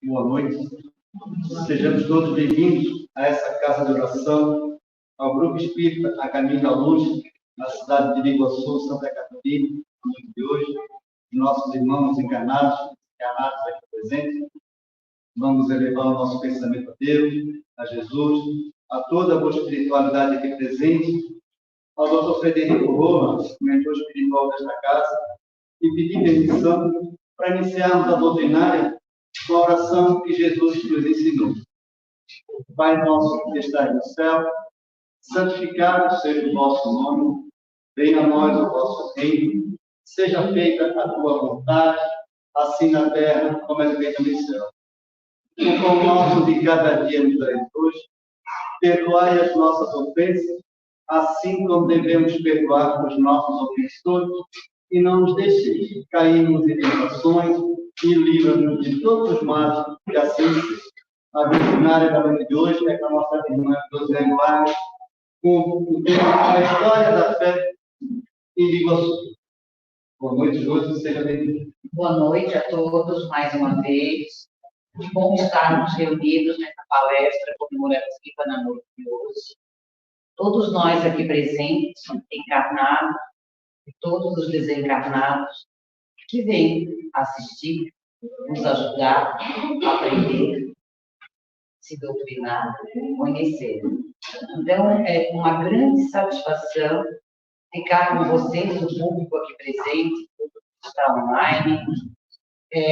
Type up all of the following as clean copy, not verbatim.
Boa noite. Sejamos todos bem-vindos a essa casa de oração, ao Grupo Espírita A Caminho da Luz, na cidade de Biguaçu, Santa Catarina, no dia de hoje. Nossos irmãos encarnados aqui presentes, vamos elevar o nosso pensamento a Deus, a Jesus, a toda a boa espiritualidade aqui presente, ao Dr. Frederico Roma, mentor espiritual desta casa, e pedir permissão para iniciarmos a doutrinária com a oração que Jesus nos ensinou. Pai nosso que estás no céu, santificado seja o vosso nome, venha a nós o vosso reino, seja feita a tua vontade, assim na terra como é feita no céu. O pão nosso de cada dia nos dai hoje, perdoai as nossas ofensas, assim como devemos perdoar os nossos ofensores, e não nos deixeis cairmos em tentações, e livra-nos de todos os males, que assim seja. A doutrinária da noite de hoje é com a nossa irmã José Guarda, com a história da fé em Biguaçu. Boa noite, José, seja bem-vindo. Boa noite a todos, mais uma vez. Que bom estarmos reunidos nessa palestra comemorativa na noite de hoje. Todos nós aqui presentes, encarnados, e todos os desencarnados, que vêm assistir, nos ajudar a aprender, se doutrinar, conhecer. Então, é uma grande satisfação ficar com vocês, o público aqui presente, o público que está online,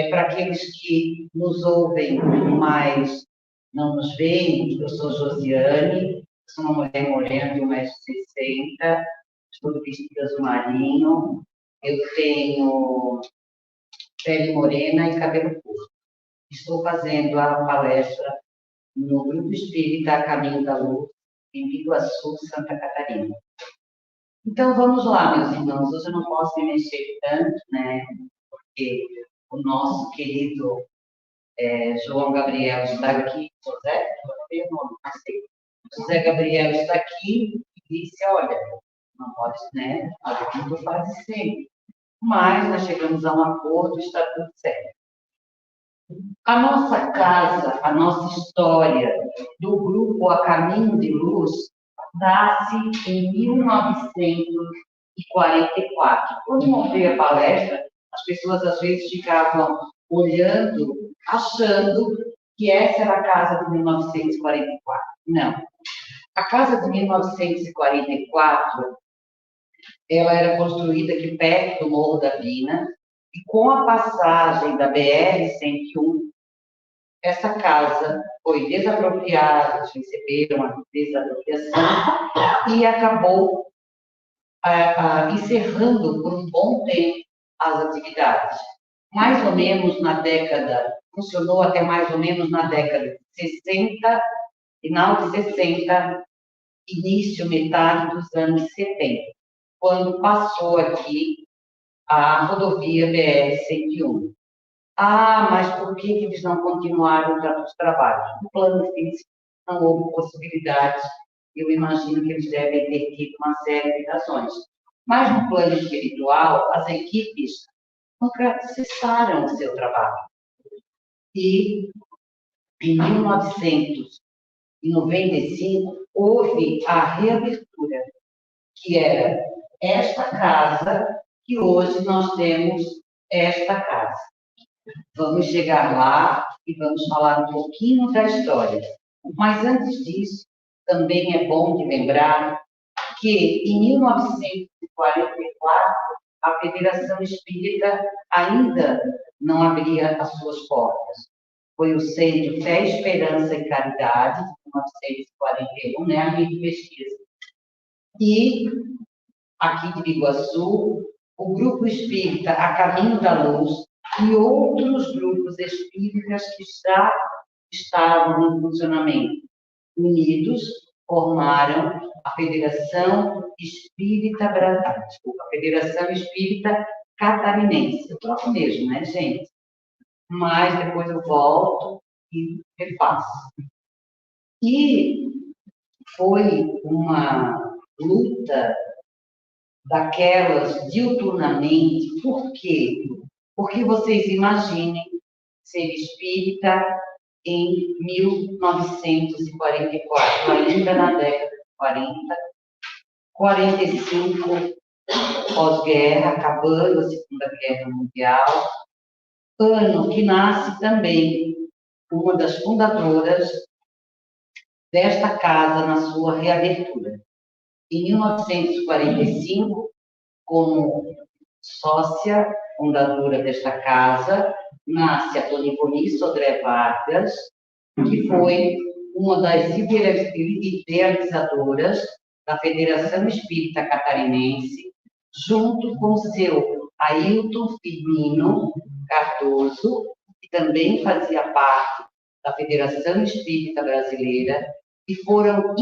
para aqueles que nos ouvem, mas não nos veem. Eu sou Josiane, sou uma mulher morena de 1,60 m, estou vestida azul marinho, eu tenho pele morena e cabelo curto. Estou fazendo a palestra no Grupo Espírita A Caminho da Luz, em Biguaçu, Santa Catarina. Então, vamos lá, meus irmãos. Hoje eu não posso me mexer tanto, né? Porque o nosso querido João Gabriel está aqui. José Gabriel está aqui e disse, olha, não pode, né? Olha, como tu fazes sempre. Mas nós chegamos a um acordo, está tudo certo. A nossa casa, a nossa história do grupo A Caminho de Luz nasce em 1944. Quando montei a palestra, as pessoas às vezes ficavam olhando, achando que essa era a casa de 1944. Não. A casa de 1944, ela era construída aqui perto do Morro da Vina, e com a passagem da BR-101, essa casa foi desapropriada, eles receberam a desapropriação e acabou encerrando por um bom tempo as atividades. Mais ou menos na década, funcionou até mais ou menos na década de 60, final de 60, início, metade dos anos 70, quando passou aqui a rodovia BR-101. Ah, mas por que eles não continuaram os trabalhos? No plano físico não houve possibilidade, eu imagino que eles devem ter tido uma série de razões. Mas no plano espiritual, as equipes nunca cessaram o seu trabalho. E em 1995 houve a reabertura, que era esta casa, que hoje nós temos esta casa. Vamos chegar lá e vamos falar um pouquinho da história. Mas antes disso, também é bom de lembrar que em 1944 a Federação Espírita ainda não abria as suas portas. Foi o Centro Fé, Esperança e Caridade, de 1941, né, a minha pesquisa. E aqui de Biguaçu, o Grupo Espírita A Caminho da Luz e outros grupos espíritas que já estavam em funcionamento, unidos, formaram a Federação Espírita Brasileira, a Federação Espírita Catarinense. Eu troco mesmo, né, gente? Mas depois eu volto e refaço. E foi uma luta daquelas diuturnamente. Por quê? Porque vocês imaginem, ser espírita em 1944, ainda na década de 40, 45 pós-guerra, acabando a Segunda Guerra Mundial, ano que nasce também uma das fundadoras desta casa na sua reabertura. Em 1945, como sócia fundadora desta casa, nasce a Dona Ivoni Sodré Vargas, que foi uma das idealizadoras da Federação Espírita Catarinense, junto com seu Ailton Firmino Cardoso, que também fazia parte da Federação Espírita Brasileira, e foram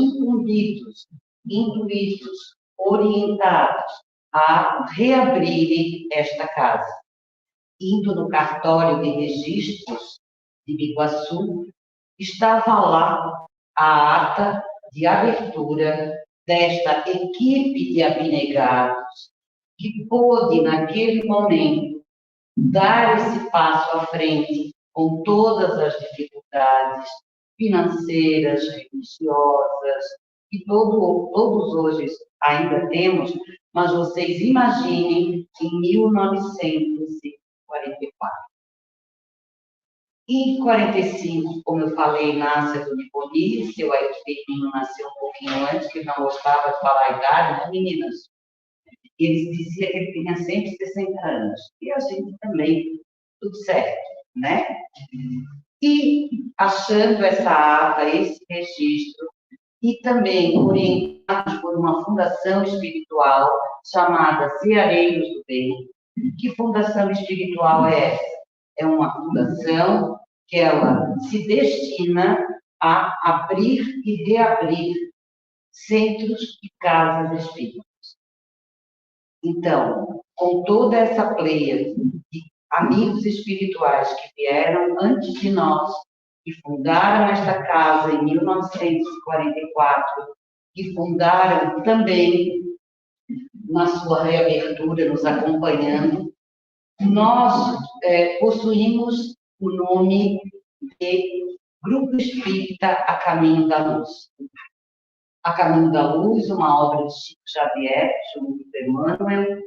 intuídos, orientados a reabrirem esta casa. Indo no cartório de registros de Biguaçu, estava lá a ata de abertura desta equipe de abnegados que pôde, naquele momento, dar esse passo à frente com todas as dificuldades financeiras, religiosas, que todos hoje ainda temos, mas vocês imaginem em 1944. Em 45, como eu falei, nasce a Dona Ivoni, seu Ailton Firmino nasceu um pouquinho antes, que não gostava de falar a idade, né, meninas? Ele dizia que ele tinha 160 anos, e a gente também, tudo certo, né? E achando essa ata, esse registro, e também orientados por uma fundação espiritual chamada Ceareiros do Bem. Que fundação espiritual é essa? É uma fundação que ela se destina a abrir e reabrir centros e casas espíritas. Então, com toda essa pleia de amigos espirituais que vieram antes de nós, que fundaram esta casa em 1944, que fundaram também na sua reabertura, nos acompanhando, nós possuímos o nome de Grupo Espírita A Caminho da Luz. A Caminho da Luz, uma obra de Chico Xavier, junto com Emmanuel,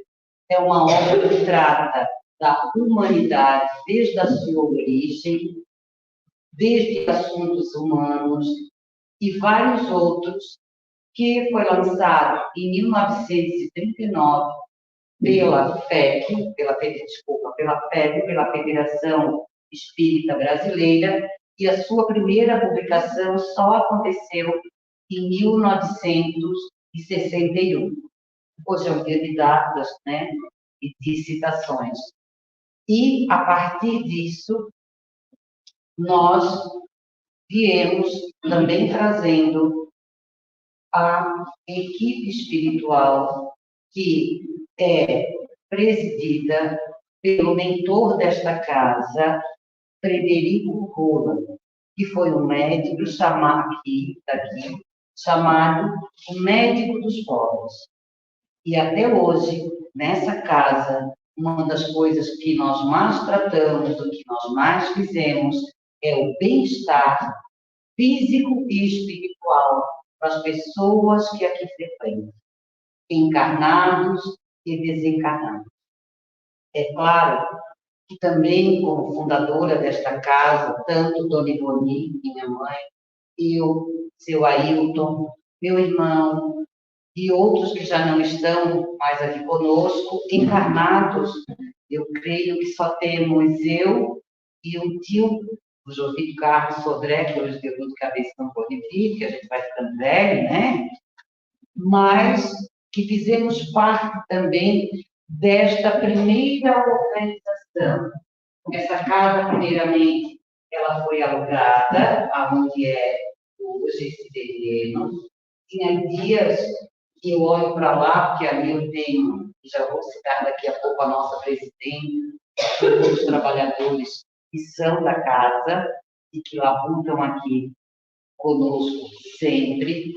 é uma obra que trata da humanidade desde a sua origem, desde assuntos humanos e vários outros, que foi lançado em 1939 pela FEB, pela Federação Espírita Brasileira, e a sua primeira publicação só aconteceu em 1961. Hoje é um dia de datas, né, e de citações. E, a partir disso, nós viemos também trazendo a equipe espiritual que é presidida pelo mentor desta casa, Frederico Rola, que foi um médico chamado o médico dos povos. E até hoje, nessa casa, uma das coisas que nós mais tratamos, o que nós mais fizemos, é o bem-estar físico e espiritual das pessoas que aqui frequentam, encarnados e desencarnados. É claro que também, como fundadora desta casa, tanto Dona Ivoni, minha mãe, eu, seu Ailton, meu irmão, e outros que já não estão mais aqui conosco, encarnados, eu creio que só temos eu e um tio, o José Carlos Sodré, que hoje deu dor de cabeça não pode vir, que a gente vai ficando velho, né? Mas que fizemos parte também desta primeira organização. Essa casa, primeiramente, ela foi alugada, aonde é hoje esse terreno. Tinha dias que eu olho para lá, porque ali eu tenho, já vou citar daqui a pouco a nossa presidente, os trabalhadores que são da casa e que labutam aqui conosco sempre.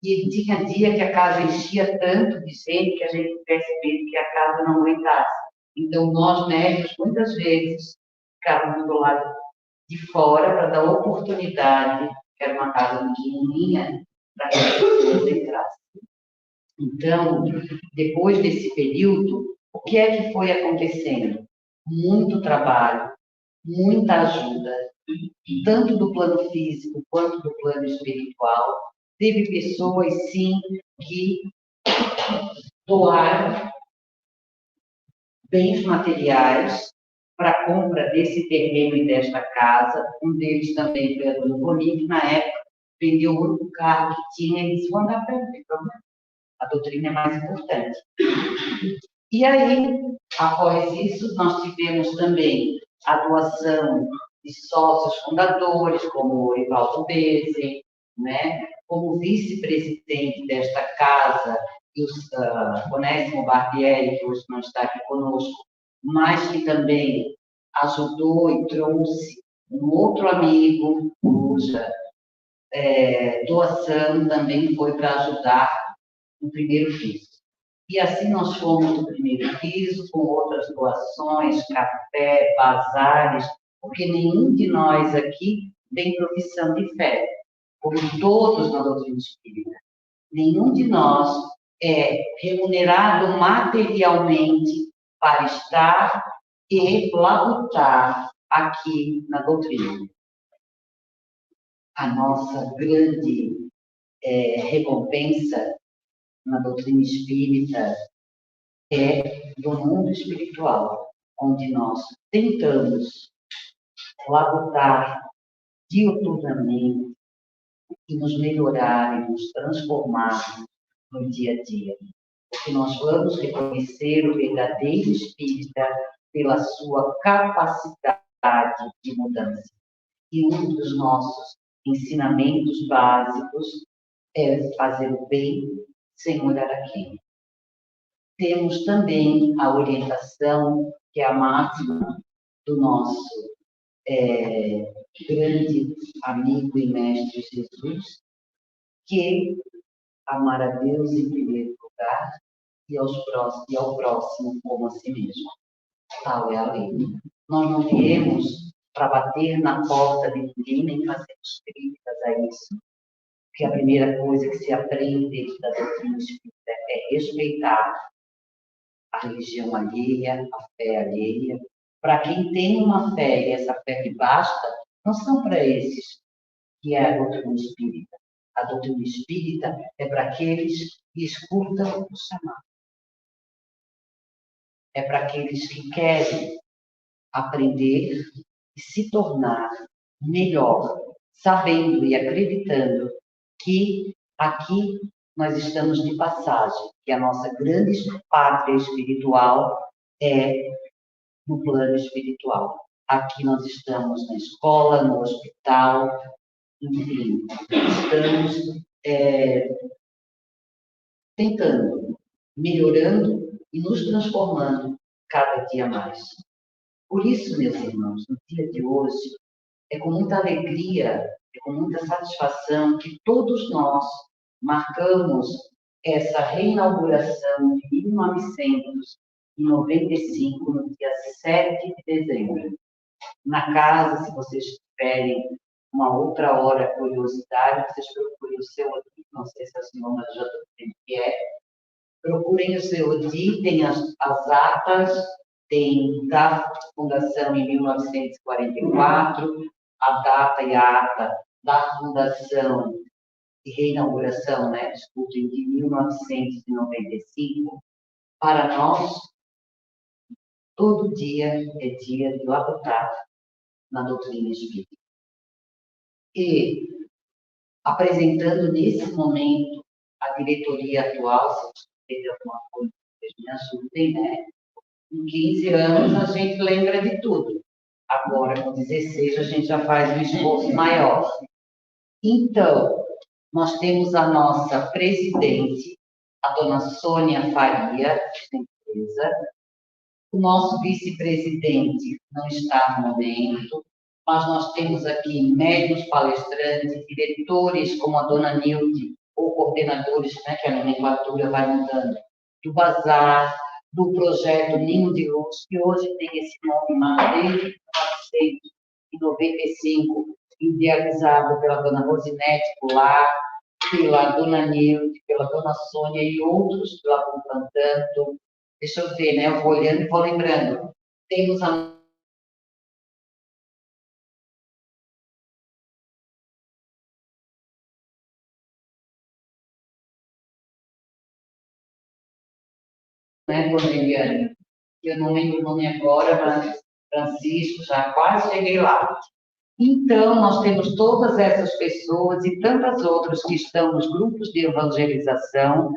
E tinha dia que a casa enchia tanto de gente que a gente percebia que a casa não aguentasse. Então, nós médicos, muitas vezes, ficávamos do lado de fora para dar oportunidade, que era uma casa pequenininha, para que as pessoas entrassem. Então, depois desse período, o que é que foi acontecendo? Muito trabalho, muita ajuda, tanto do plano físico quanto do plano espiritual. Teve pessoas, sim, que doaram bens materiais para a compra desse terreno e desta casa. Um deles também foi a dona Boninho, que na época vendeu o único carro que tinha e disse: vou andar perto, não tem problema. A doutrina é mais importante. E aí, após isso, nós tivemos também a doação de sócios fundadores, como o Orivaldo Bezzi, né? Como vice-presidente desta casa, e o Onésimo Barbieri, que hoje não está aqui conosco, mas que também ajudou e trouxe um outro amigo, cuja doação também foi para ajudar no primeiro piso. E assim nós fomos no primeiro piso, com outras doações, café, bazares, porque nenhum de nós aqui tem profissão de fé, como todos na doutrina espírita. Nenhum de nós é remunerado materialmente para estar e labutar aqui na doutrina. A nossa grande recompensa na doutrina espírita é do mundo espiritual, onde nós tentamos labutar diuturnamente e nos melhorar e nos transformar no dia a dia. Porque nós vamos reconhecer o verdadeiro espírita pela sua capacidade de mudança. E um dos nossos ensinamentos básicos é fazer o bem sem olhar a quem. Temos também a orientação, que é a máxima do nosso grande amigo e mestre Jesus, que amar a Deus em primeiro lugar e ao próximo como a si mesmo. Tal é a lei. Nós não viemos para bater na porta de ninguém, nem fazermos críticas a isso, porque a primeira coisa que se aprende da doutrina espírita é respeitar a religião alheia, a fé alheia. Para quem tem uma fé e essa fé que basta, não são para esses que é a doutrina espírita. A doutrina espírita é para aqueles que escutam o chamado. É para aqueles que querem aprender e se tornar melhor, sabendo e acreditando que aqui nós estamos de passagem, que a nossa grande pátria espiritual é no plano espiritual. Aqui nós estamos na escola, no hospital, enfim, estamos tentando, melhorando e nos transformando cada dia mais. Por isso, meus irmãos, no dia de hoje, é com muita alegria, é com muita satisfação que todos nós marcamos essa reinauguração de 1995, no dia 7 de dezembro. Na casa, se vocês tiverem uma outra hora curiosidade, vocês procurem o seu Odi, não sei se a senhora já sabe o que é, procurem o seu Odi, tem as atas, tem da fundação em 1944, a data e a ata da fundação e reinauguração, desculpem, de 1995, para nós, todo dia é dia de labutar na doutrina espírita. E, apresentando nesse momento a diretoria atual, se vocês têm alguma coisa, vocês me ajudem, Em 15 anos a gente lembra de tudo. Agora, com 16, a gente já faz um esforço maior. Então, nós temos a nossa presidente, a dona Sônia Faria, da empresa. O nosso vice-presidente não está no momento, mas nós temos aqui médicos palestrantes, diretores como a dona Nilde, ou coordenadores, que a nomenclatura vai mudando, do Bazar, do projeto Ninho de Luz, que hoje tem esse nome, mas desde 95, idealizado pela dona Rosinete Goulart, pela dona Nilde, pela dona Sônia e outros que lá vão cantando. Deixa eu ver, né? Eu vou olhando e vou lembrando. Temos a dona Eliane, que eu não lembro o nome agora, mas Francisco, já quase cheguei lá. Então, nós temos todas essas pessoas e tantas outras que estão nos grupos de evangelização,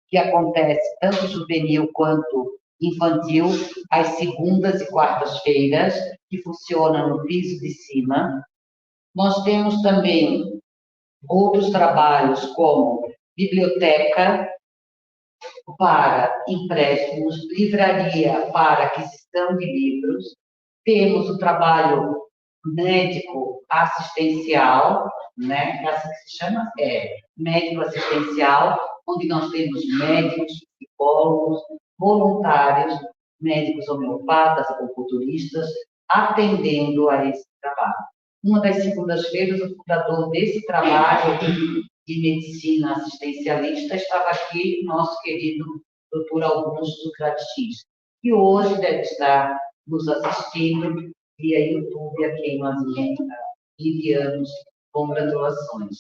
que acontece tanto juvenil quanto infantil, às segundas e quartas-feiras, que funciona no piso de cima. Nós temos também outros trabalhos, como biblioteca para empréstimos, livraria para aquisição de livros, temos o trabalho médico assistencial, né? É assim que se chama? Médico assistencial, onde nós temos médicos, psicólogos, voluntários, médicos homeopatas, acupunturistas, atendendo a esse trabalho. Uma das segundas-feiras, o fundador desse trabalho de medicina assistencialista estava aqui, nosso querido Dr. Augusto Gratix, que hoje deve estar nos assistindo via YouTube, a quem nós enviamos congratulações.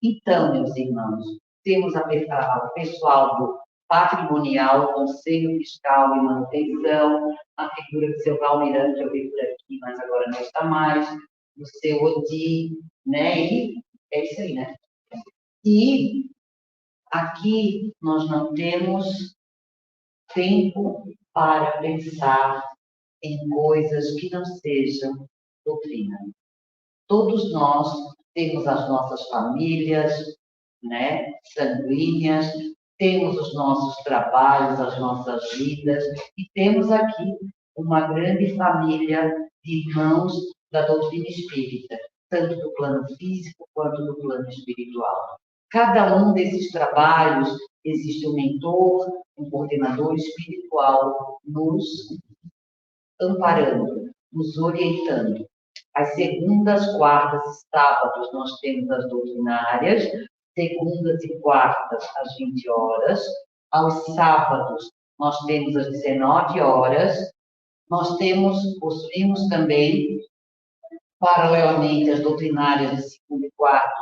Então, meus irmãos, temos o pessoal do patrimonial, Conselho Fiscal e Manutenção, a figura do seu Valmirante, eu vi por aqui, mas agora não está mais, do seu Odi, né? E é isso aí, né? E aqui nós não temos tempo para pensar em coisas que não sejam doutrina. Todos nós temos as nossas famílias, né, sanguíneas, temos os nossos trabalhos, as nossas vidas, e temos aqui uma grande família de irmãos da doutrina espírita, tanto do plano físico quanto do plano espiritual. Cada um desses trabalhos existe um mentor, um coordenador espiritual nos amparando, nos orientando. Às segundas, quartas e sábados nós temos as doutrinárias, segundas e quartas às 20 horas, aos sábados nós temos às 19 horas, nós possuímos também, paralelamente às doutrinárias de segunda e quarta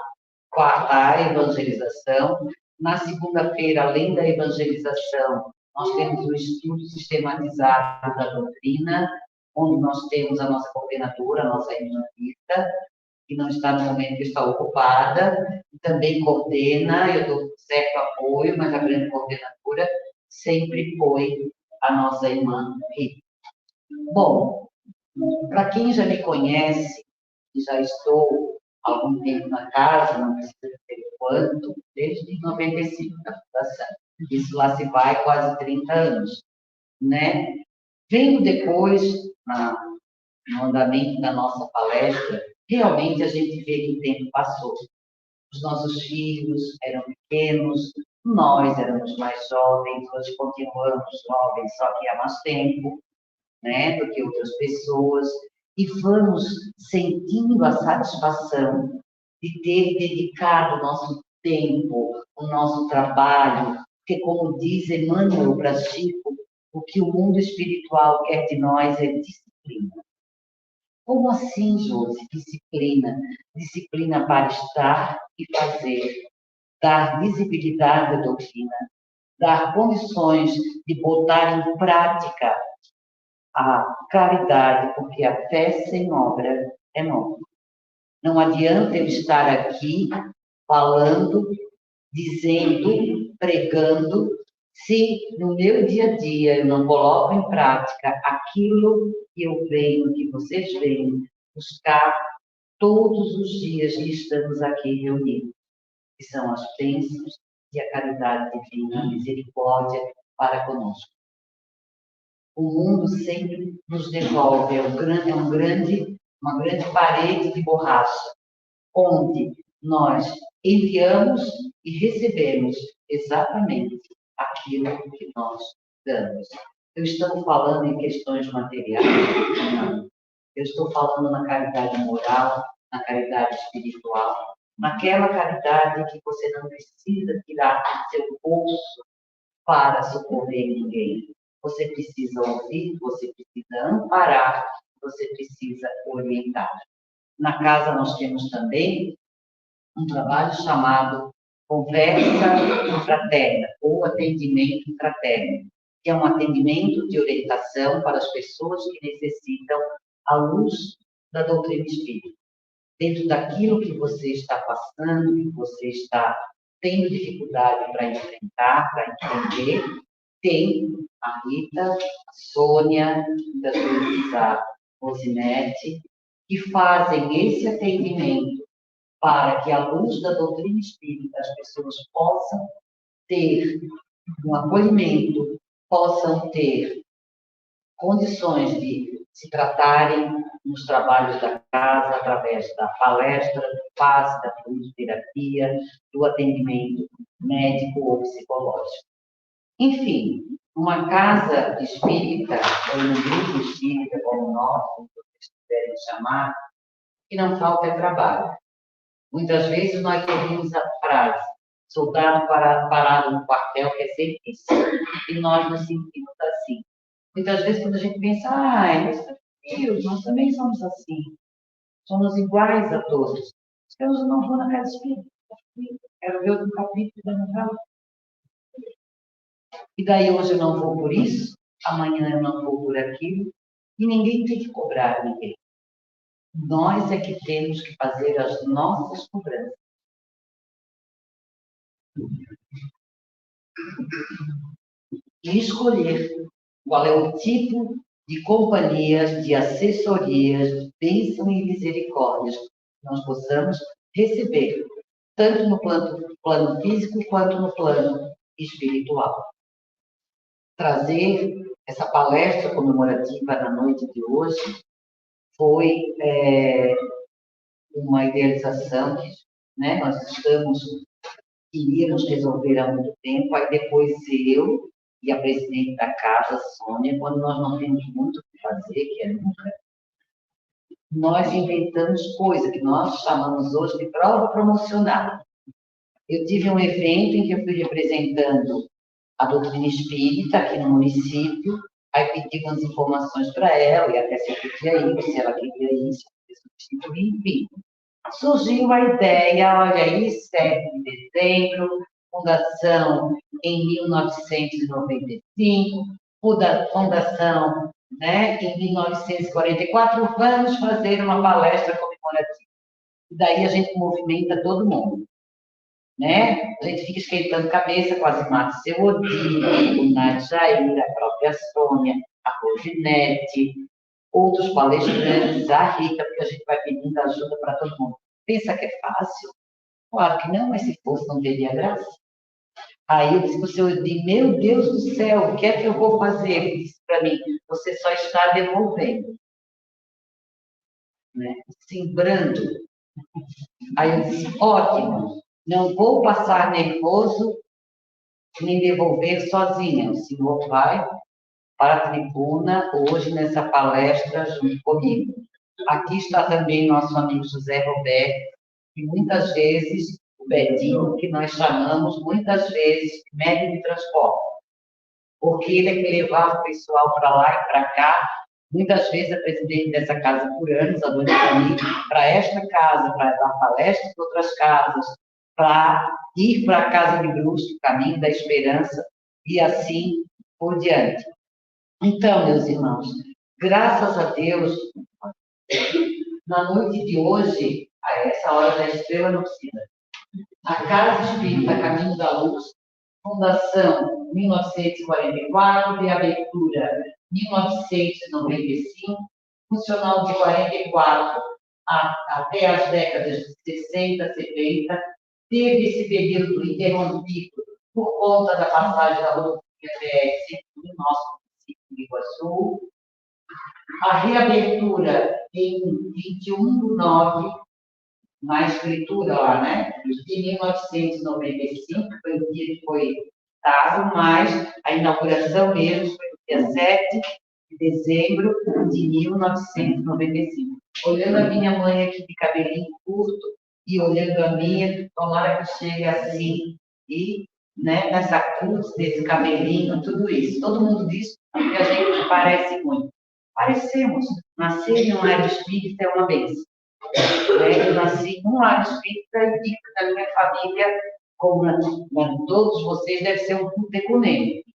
a evangelização. Na segunda-feira, além da evangelização, nós temos o estudo sistematizado da doutrina, onde nós temos a nossa coordenadora, a nossa irmã Rita, que não está no momento, que está ocupada, e também coordena, eu dou certo apoio, mas a grande coordenadora sempre foi a nossa irmã Rita. Bom, para quem já me conhece, e já estou há algum tempo na casa, não precisa dizer quanto, desde 95 da fundação. Isso lá se vai quase 30 anos, né? Vendo depois, no andamento da nossa palestra, realmente a gente vê que o tempo passou. Os nossos filhos eram pequenos, nós éramos mais jovens, hoje continuamos jovens, só que há mais tempo, né, do que outras pessoas, e vamos sentindo a satisfação de ter dedicado o nosso tempo, o nosso trabalho, porque, como diz Emmanuel Brachico, o que o mundo espiritual quer de nós é disciplina. Como assim, Josi? Disciplina. Disciplina para estar e fazer, dar visibilidade à doutrina, dar condições de botar em prática a caridade, porque a fé sem obra é morta. Não adianta eu estar aqui falando, dizendo, pregando, se no meu dia a dia eu não coloco em prática aquilo que eu venho, que vocês vêm buscar todos os dias que estamos aqui reunidos, que são as bênçãos e a caridade divina, a misericórdia para conosco. O mundo sempre nos devolve, uma grande parede de borracha, onde nós enviamos e recebemos exatamente aquilo que nós damos. Eu estou falando em questões materiais? Não. Eu estou falando na caridade moral, na caridade espiritual, naquela caridade que você não precisa tirar do seu bolso para socorrer ninguém. Você precisa ouvir, você precisa amparar, você precisa orientar. Na casa nós temos também um trabalho chamado conversa fraterna ou atendimento fraterno, que é um atendimento de orientação para as pessoas que necessitam a luz da doutrina espírita. Dentro daquilo que você está passando, que você está tendo dificuldade para enfrentar, para entender, tem a Rita, a Sônia, muitas vezes a Rosinete, que fazem esse atendimento para que, à luz da doutrina espírita, as pessoas possam ter um acolhimento, possam ter condições de se tratarem nos trabalhos da casa, através da palestra, do passe, da terapia, do atendimento médico ou psicológico. Enfim, uma casa espírita, ou um grupo espírita como nós, como vocês quiserem chamar, que não falta é trabalho. Muitas vezes nós ouvimos a frase, soldado parado no quartel quer serviço, e nós nos sentimos assim. Muitas vezes quando a gente pensa, meus filhos, nós também somos assim, somos iguais a todos. Eu não vou na casa espírita, quero ver outro capítulo da novela. E daí hoje eu não vou por isso, amanhã eu não vou por aquilo, e ninguém tem que cobrar ninguém. Nós é que temos que fazer as nossas cobranças. E escolher qual é o tipo de companhias, de assessorias, de bênção e misericórdias que nós possamos receber, tanto no plano físico quanto no plano espiritual. Trazer essa palestra comemorativa na noite de hoje foi uma idealização que nós queríamos resolver há muito tempo, aí depois eu e a presidente da casa, Sônia, quando nós não temos muito o que fazer, que é nunca, nós inventamos coisa que nós chamamos hoje de prova promocional. Eu tive um evento em que eu fui representando a doutrina espírita aqui no município, aí pedi umas informações para ela, e até se eu podia ir, se ela queria ir, se eu podia substituir, enfim. Surgiu a ideia, olha aí, 7 de dezembro, fundação em 1995, fundação em 1944, vamos fazer uma palestra comemorativa. E daí a gente movimenta todo mundo. A gente fica esquentando cabeça, quase mata seu Odile, o Nadjair, a própria Sônia, a Rosinete, outros palestrantes, a Rita, porque a gente vai pedindo ajuda para todo mundo. Pensa que é fácil? Claro que não, mas se fosse, não teria graça. Aí eu disse para o seu Odile, meu Deus do céu, o que é que eu vou fazer? Ele disse para mim, você só está devolvendo. Simbrando. Aí eu disse, ótimo. Não vou passar nervoso nem devolver sozinha. O senhor vai para a tribuna hoje nessa palestra junto comigo. Aqui está também nosso amigo José Roberto, que muitas vezes, o Betinho, que nós chamamos muitas vezes de médium de transporte, porque ele é que levava o pessoal para lá e para cá. Muitas vezes a presidente dessa casa por anos, a dona Camille, para esta casa, para dar palestra para outras casas, para ir para a Casa de Brusque, o Caminho da Esperança, e assim por diante. Então, meus irmãos, graças a Deus, na noite de hoje, a essa hora da estrela não precisa, a Casa Espírita Caminho da Luz, fundação 1944, de abertura 1995, funcional de 44 até as décadas de 60, 70, teve esse período interrompido por conta da passagem da rodovia BR no nosso município de Iguaçu. A reabertura em 21/9, na escritura lá, de 1995, foi o dia que foi dado, mas a inauguração mesmo foi no dia 7 de dezembro de 1995. Olhando a minha mãe aqui de cabelinho curto e olhando a minha, tomara que chegue assim, e né, nessa cruz, desse cabelinho, tudo isso. Todo mundo diz que a gente parece muito. Parecemos. Nascer em um lar espírita é uma bênção. Eu nasci num lar espírita e na minha família, como todos vocês, deve ser um culto ecumênico,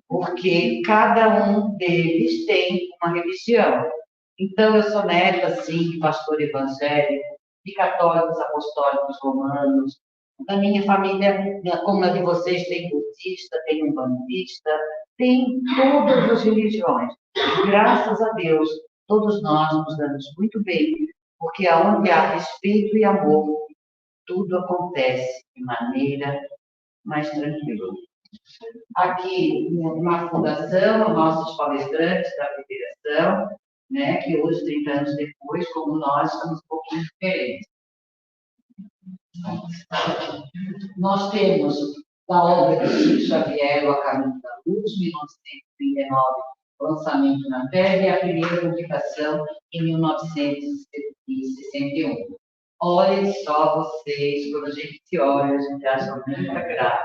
porque cada um deles tem uma religião. Então, eu sou neta, assim, de pastor evangélico, de católicos apostólicos romanos. Na minha família, como na de vocês, tem budista, tem umbandista, tem todas as religiões. Graças a Deus, todos nós nos damos muito bem, porque aonde há respeito e amor, tudo acontece de maneira mais tranquila. Aqui na fundação, nossos palestrantes da federação, né, que hoje, 30 anos depois, como nós, estamos um pouquinho diferentes. Nós temos a obra de Chico Xavier, O A Caminho da Luz, 1939, lançamento na Terra, e a primeira publicação em 1961. Olhem só vocês, quando a gente se olha, a gente acha muita graça,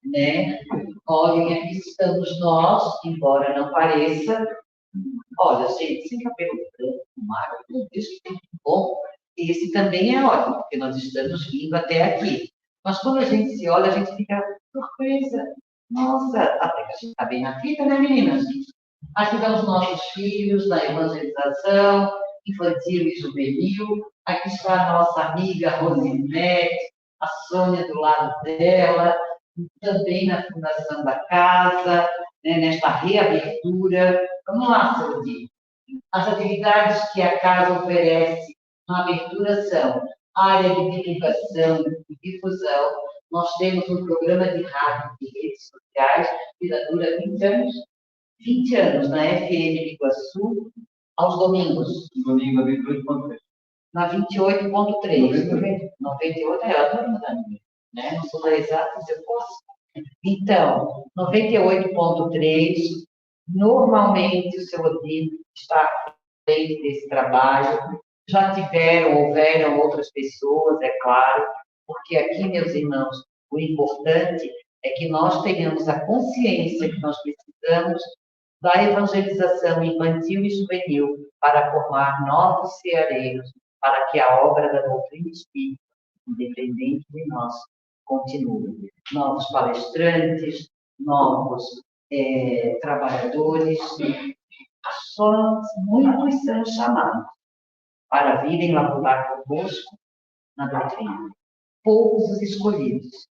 né? Olhem, aqui estamos nós, embora não pareça. Olha, gente, sem cabelo branco, magro, tudo isso é muito bom. E esse também é ótimo, porque nós estamos vindo até aqui. Mas quando a gente se olha, a gente fica surpresa. Nossa, até que a gente está bem na fita, né, meninas? Aqui estão os nossos filhos na evangelização infantil e juvenil. Aqui está a nossa amiga Rosinete, a Sônia do lado dela, também na fundação da casa, né, nesta reabertura. Vamos lá, Saúde. As atividades que a casa oferece na abertura são área de divulgação e difusão. Nós temos um programa de rádio e redes sociais que dura 20 anos. 20 anos na FM de Iguaçu, aos domingos. Domingo, 28.3. Na 28.3. 98 é a turma da minha, né? Não sou da exata, mas eu posso. Então, 98.3, normalmente o seu Odilo está à frente desse trabalho. Já houveram outras pessoas, é claro, porque aqui, meus irmãos, o importante é que nós tenhamos a consciência que nós precisamos da evangelização infantil e juvenil para formar novos ceareiros, para que a obra da doutrina espírita, independente de nós, continue. Novos palestrantes, novos trabalhadores, só muitos são chamados para virem labutar conosco na doutrina. Poucos os escolhidos.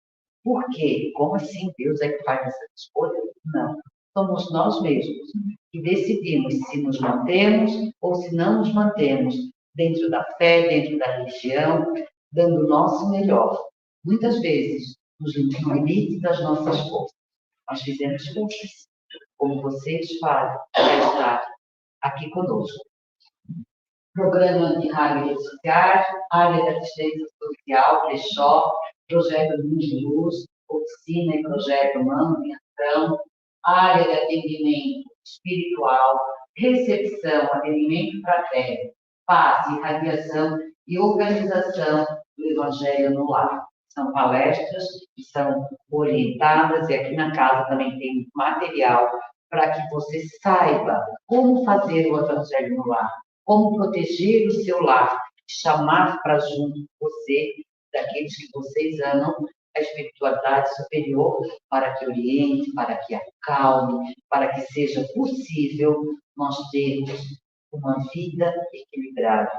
Por quê? Como assim Deus é que faz essa escolha? Não. Somos nós mesmos que decidimos se nos mantemos ou se não nos mantemos dentro da fé, dentro da religião, dando o nosso melhor. Muitas vezes, nos limites das nossas forças. Nós fizemos forças, como vocês fazem, para estar aqui conosco. Programa de rádio e redes sociais, área de assistência social, brechó, projeto Luz de Luz, oficina e projeto manutenção, área de atendimento espiritual, recepção, atendimento fraterno, paz, irradiação e organização do Evangelho no Lar. São palestras que são orientadas, e aqui na casa também tem material para que você saiba como fazer o Evangelho no Lar, como proteger o seu lar, chamar para junto de você, daqueles que vocês amam, a espiritualidade superior, para que oriente, para que acalme, para que seja possível nós termos uma vida equilibrada,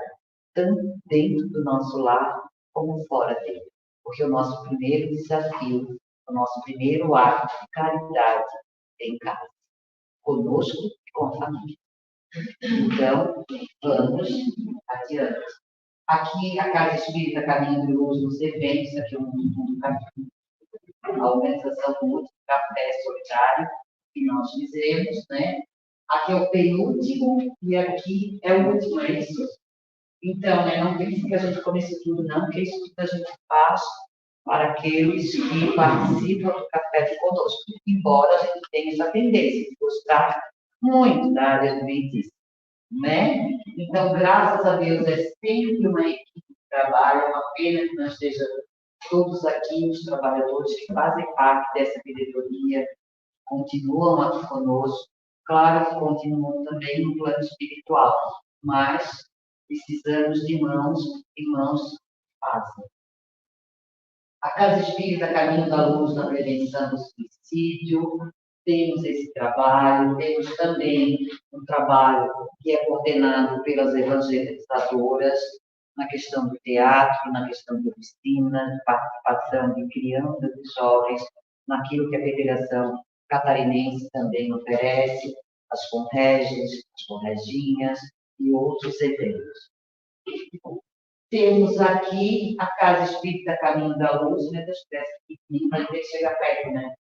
tanto dentro do nosso lar como fora dele. Porque o nosso primeiro desafio, o nosso primeiro ato de caridade é em casa, conosco e com a família. Então, vamos adiante. Aqui, a Casa Espírita Caminho de Luz nos eventos, aqui é um caminho, a organização do Café Solidário, que nós fizemos, né? Aqui é o penúltimo e aqui é o último, é isso? Então, né, não pense que a gente comece tudo, não, que isso tudo a gente faz para aqueles que participam do café conosco, embora a gente tenha essa tendência de gostar muito da área do medicina, né? Então, graças a Deus, é sempre uma equipe que trabalha, uma pena que não estejam todos aqui, os trabalhadores que fazem parte dessa diretoria, continuam aqui conosco, claro que continuam também no plano espiritual, mas precisamos de mãos e mãos que fazem. A Casa Espírita Caminho da Luz na prevenção do suicídio, temos esse trabalho, temos também um trabalho que é coordenado pelas evangelizadoras na questão do teatro, na questão da oficina, de participação de crianças e jovens, naquilo que a Federação Catarinense também oferece, as conrégias, as conreginhas e outros eventos. Temos aqui a Casa Espírita Caminho da Luz, né, das peças pequeninas, tem que chegar perto, né?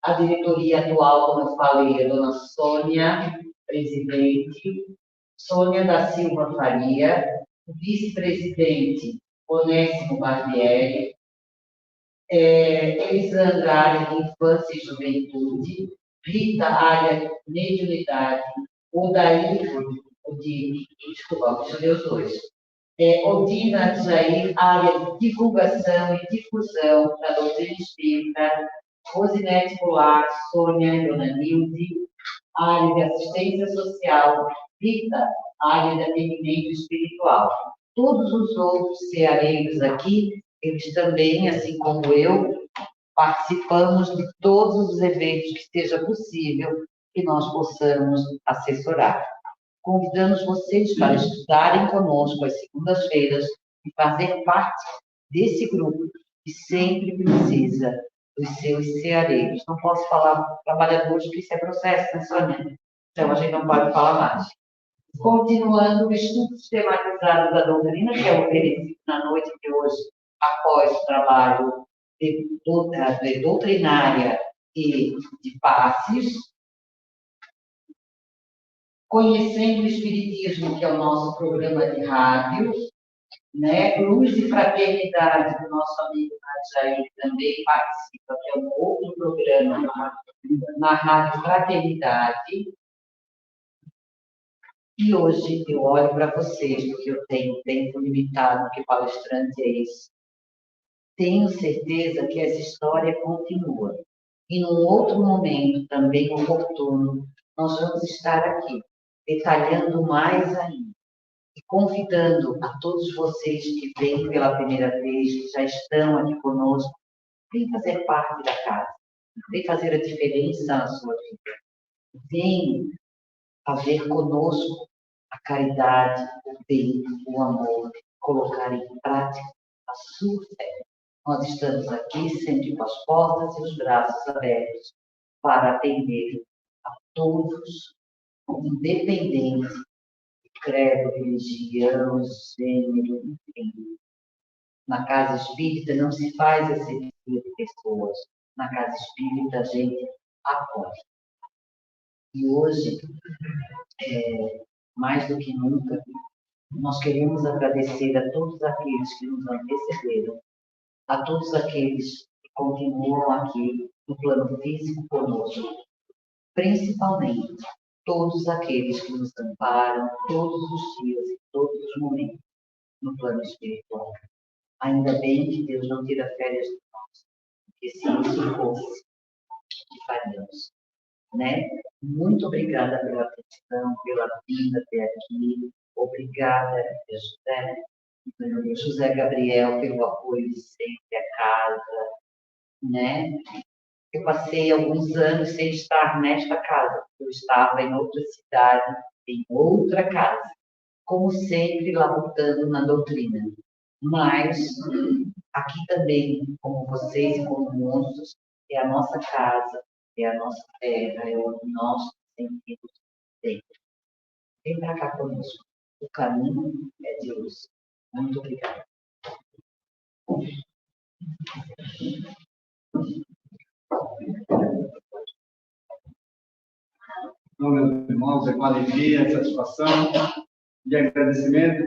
A diretoria atual, como eu falei, é a dona Sônia, presidente, Sônia da Silva Faria, vice-presidente, Onésimo Barbieri, Elisandra, área de Infância e Juventude, Rita, área de Mediunidade, Odair, desculpa, deixa eu ver os dois. Odina Jair, área de divulgação e difusão da doutrina espírita, Rosinete Goulart, Sônia e Dona Nilde, área de assistência social, Rita, área de atendimento espiritual. Todos os outros cearenses aqui, eles também, assim como eu, participamos de todos os eventos que seja possível que nós possamos assessorar. Convidamos vocês para estudarem conosco às segundas-feiras e fazer parte desse grupo que sempre precisa dos seus ceareiros. Não posso falar trabalhadores, porque isso é processo, né, Sônia? Então, a gente não pode falar mais. Continuando o estudo sistematizado da doutrina, que é oferecido na noite de hoje, após o trabalho de doutrinária e de passes, conhecendo o Espiritismo, que é o nosso programa de rádio, né? Luz e Fraternidade, do nosso amigo Jair também participa, que é um outro programa na Rádio Fraternidade. E hoje eu olho para vocês, porque eu tenho tempo limitado, que palestrante é esse. Tenho certeza que essa história continua. E num outro momento, também oportuno, nós vamos estar aqui, detalhando mais ainda. E convidando a todos vocês que vêm pela primeira vez, que já estão aqui conosco, vem fazer parte da casa, vem fazer a diferença na sua vida. Vem fazer conosco a caridade, o bem, o amor, colocar em prática a sua fé. Nós estamos aqui sempre com as portas e os braços abertos para atender a todos, independente de credo, religião, gênero, enfim. Na casa espírita não se faz exceção de pessoas. Na casa espírita a gente acolhe. E hoje, mais do que nunca, nós queremos agradecer a todos aqueles que nos antecederam, a todos aqueles que continuam aqui no plano físico conosco, principalmente todos aqueles que nos amparam todos os dias e todos os momentos no plano espiritual. Ainda bem que Deus não tira férias de nós, porque se isso fosse, o que faríamos? Né? Muito obrigada pela atenção, pela vinda até aqui. Obrigada, José Gabriel, pelo apoio de sempre à casa. Né? Eu passei alguns anos sem estar nesta casa. Eu estava em outra cidade, em outra casa, como sempre, labutando na doutrina. Mas aqui também, como vocês e como monstros, é a nossa casa, é a nossa terra, é onde nós sentimos dentro. Vem para cá conosco. O caminho é de luz. Muito obrigada. Então, meus irmãos, é com alegria, satisfação e agradecimento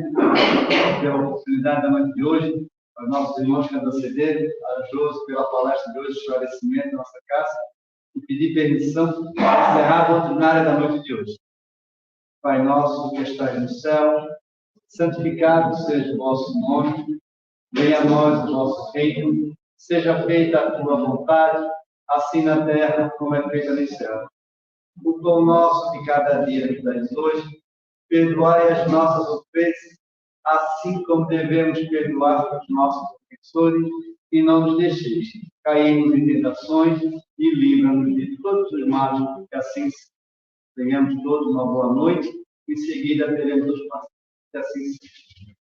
pela oportunidade da noite de hoje, aos nossos irmãos que antecederam, a Josi pela palestra de hoje, esclarecimento da nossa casa, e pedir permissão para encerrar a doutrinária da noite de hoje. Pai nosso que estás no céu, santificado seja o vosso nome, venha a nós o vosso reino, seja feita a tua vontade, assim na terra como é feita no céu. O pão nosso de cada dia nos dais hoje, perdoai as nossas ofensas, assim como devemos perdoar os nossos ofensores, e não nos deixeis cairmos em tentações, e livra-nos de todos os males, que assim tenhamos todos uma boa noite, em seguida teremos os passos, que assim seja.